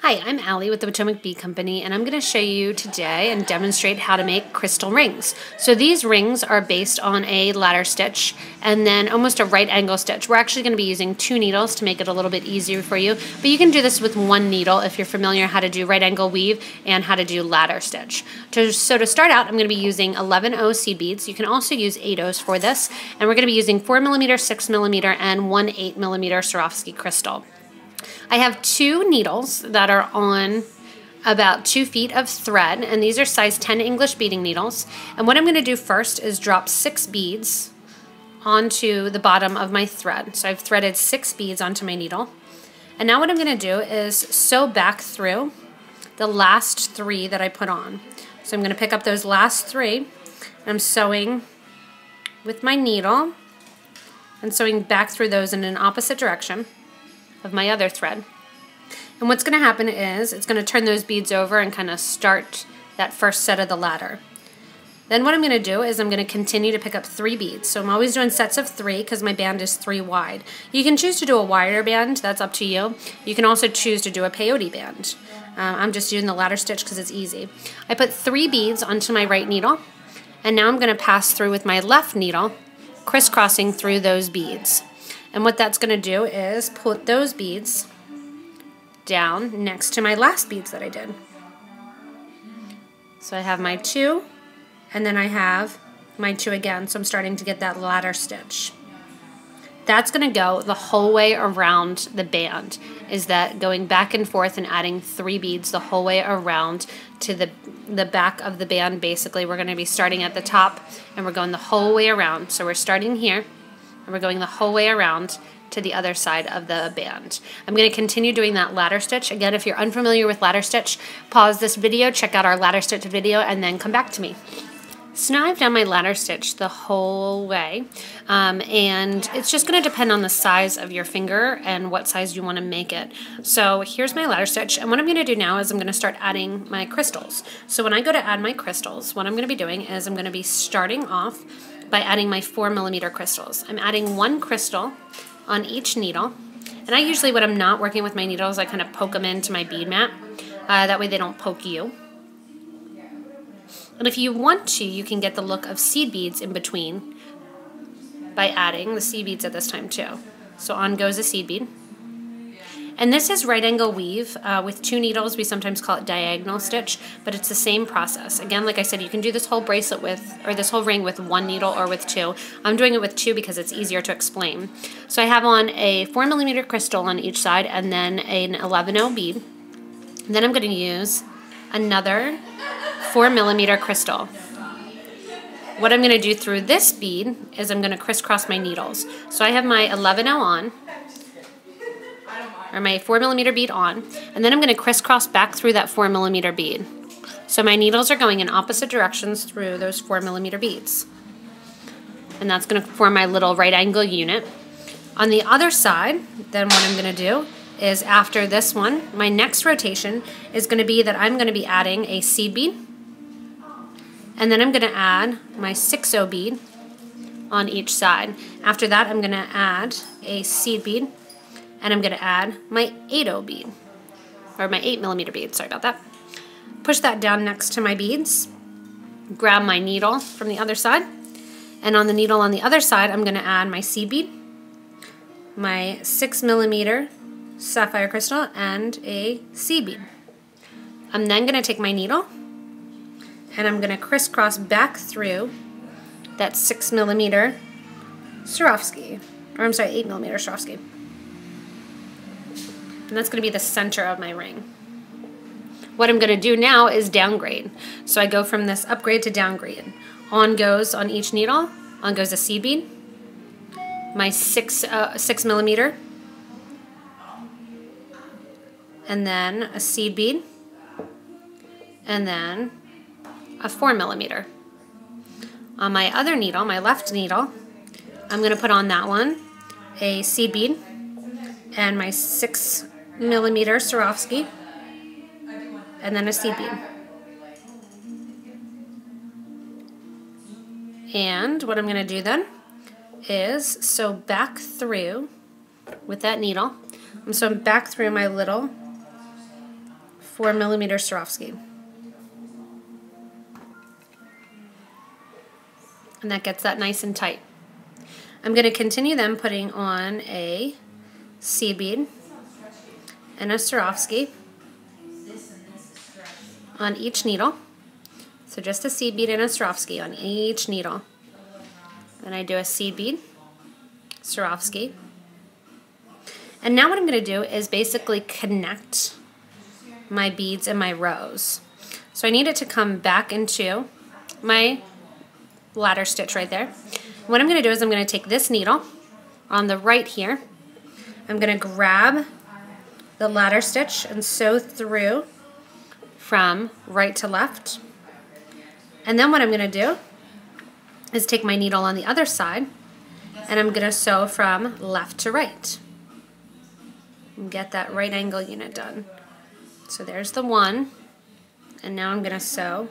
Hi, I'm Allie with the Potomac Bead Company, and I'm going to show you today and demonstrate how to make crystal rings. So these rings are based on a ladder stitch and then almost a right angle stitch. We're actually going to be using 2 needles to make it a little bit easier for you, but you can do this with 1 needle if you're familiar how to do right angle weave and how to do ladder stitch. So to start out, I'm going to be using 11/0 seed beads. You can also use 8/0s for this, and we're going to be using 4mm, 6mm, and 1 8mm Swarovski crystal. I have 2 needles that are on about 2 feet of thread, and these are size 10 English beading needles. And what I'm going to do first is drop 6 beads onto the bottom of my thread. So I've threaded 6 beads onto my needle. And now what I'm going to do is sew back through the last 3 that I put on. So I'm going to pick up those last 3, and I'm sewing with my needle and sewing back through those in an opposite direction of my other thread. And what's going to happen is it's going to turn those beads over and kind of start that first set of the ladder. Then what I'm going to do is I'm going to continue to pick up 3 beads. So I'm always doing sets of 3 because my band is 3 wide. You can choose to do a wider band, that's up to you. You can also choose to do a peyote band. I'm just doing the ladder stitch because it's easy. I put 3 beads onto my right needle, and now I'm going to pass through with my left needle, crisscrossing through those beads. And what that's going to do is put those beads down next to my last beads that I did. So I have my 2, and then I have my 2 again, so I'm starting to get that ladder stitch. That's going to go the whole way around the band, is that going back and forth and adding 3 beads the whole way around to the back of the band. Basically, we're going to be starting at the top, and we're going the whole way around. So we're starting here, and we're going the whole way around to the other side of the band. I'm going to continue doing that ladder stitch. Again, if you're unfamiliar with ladder stitch, pause this video, check out our ladder stitch video, and then come back to me. So now I've done my ladder stitch the whole way, and it's just going to depend on the size of your finger and what size you want to make it. So here's my ladder stitch, and what I'm going to do now is I'm going to start adding my crystals. So when I go to add my crystals, what I'm going to be doing is I'm going to be starting off by adding my 4mm crystals. I'm adding 1 crystal on each needle, and I usually, when I'm not working with my needles, I kind of poke them into my bead mat. That way they don't poke you. And if you want to, you can get the look of seed beads in between by adding the seed beads at this time too. So on goes a seed bead. And this is right angle weave with 2 needles. We sometimes call it diagonal stitch, but it's the same process. Again, like I said, you can do this whole bracelet with, or this whole ring with 1 needle or with 2. I'm doing it with 2 because it's easier to explain. So I have on a 4mm crystal on each side and then an 11/0 bead. And then I'm going to use another 4mm crystal. What I'm going to do through this bead is I'm going to crisscross my needles. So I have my 11/0 on, or my 4mm bead on, and then I'm going to crisscross back through that 4mm bead. So my needles are going in opposite directions through those 4mm beads. And that's going to form my little right angle unit. On the other side, then what I'm going to do is after this one, my next rotation is going to be that I'm going to be adding a seed bead, and then I'm going to add my 6/0 bead on each side. After that, I'm going to add a seed bead, and I'm going to add my 8/0 bead, or my 8mm bead, sorry about that. Push that down next to my beads, grab my needle from the other side, and on the needle on the other side, I'm going to add my seed bead, my 6mm sapphire crystal, and a seed bead. I'm then going to take my needle, and I'm going to crisscross back through that 6mm Swarovski, or I'm sorry, 8mm Swarovski. And that's going to be the center of my ring. What I'm going to do now is downgrade. So I go from this upgrade to downgrade. On goes on each needle, on goes a seed bead, my 6mm, and then a seed bead, and then a 4mm. On my other needle, my left needle, I'm going to put on that one a seed bead and my 6mm Swarovski, and then a seed bead. And what I'm going to do then is sew back through with that needle. I'm sewing back through my little 4mm Swarovski. And that gets that nice and tight. I'm going to continue then putting on a seed bead and a Swarovski on each needle. So just a seed bead and a Swarovski on each needle. Then I do a seed bead, Swarovski. And now what I'm going to do is basically connect my beads and my rows. So I need it to come back into my ladder stitch right there. What I'm going to do is I'm going to take this needle on the right here. I'm going to grab the ladder stitch and sew through from right to left. And then what I'm going to do is take my needle on the other side and I'm going to sew from left to right and get that right angle unit done. So there's the one, and now I'm going to sew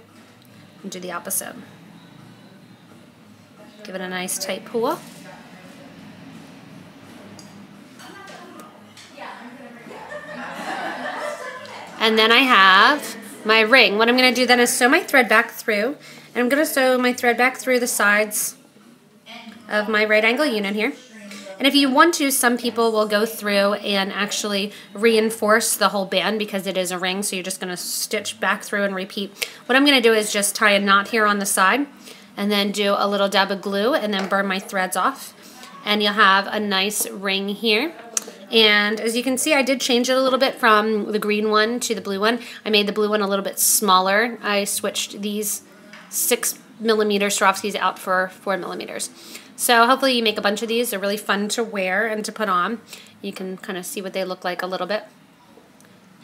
and do the opposite. Give it a nice tight pull. And then I have my ring. What I'm going to do then is sew my thread back through, and I'm going to sew my thread back through the sides of my right angle unit here. And if you want to, some people will go through and actually reinforce the whole band because it is a ring, so you're just going to stitch back through and repeat. What I'm going to do is just tie a knot here on the side and then do a little dab of glue and then burn my threads off. And you'll have a nice ring here. And as you can see, I did change it a little bit from the green one to the blue one. I made the blue one a little bit smaller. I switched these 6mm Swarovskis out for 4mm. So hopefully you make a bunch of these. They're really fun to wear and to put on. You can kind of see what they look like a little bit.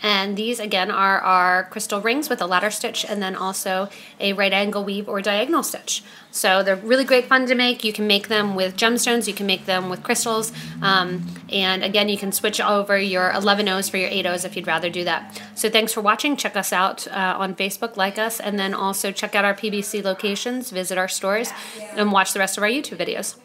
And these, again, are our crystal rings with a ladder stitch and then also a right angle weave or diagonal stitch. So they're really great fun to make. You can make them with gemstones. You can make them with crystals. And again, you can switch over your 11/0s for your 8/0s if you'd rather do that. So thanks for watching. Check us out on Facebook, like us, and then also check out our PBC locations, visit our stores, and watch the rest of our YouTube videos.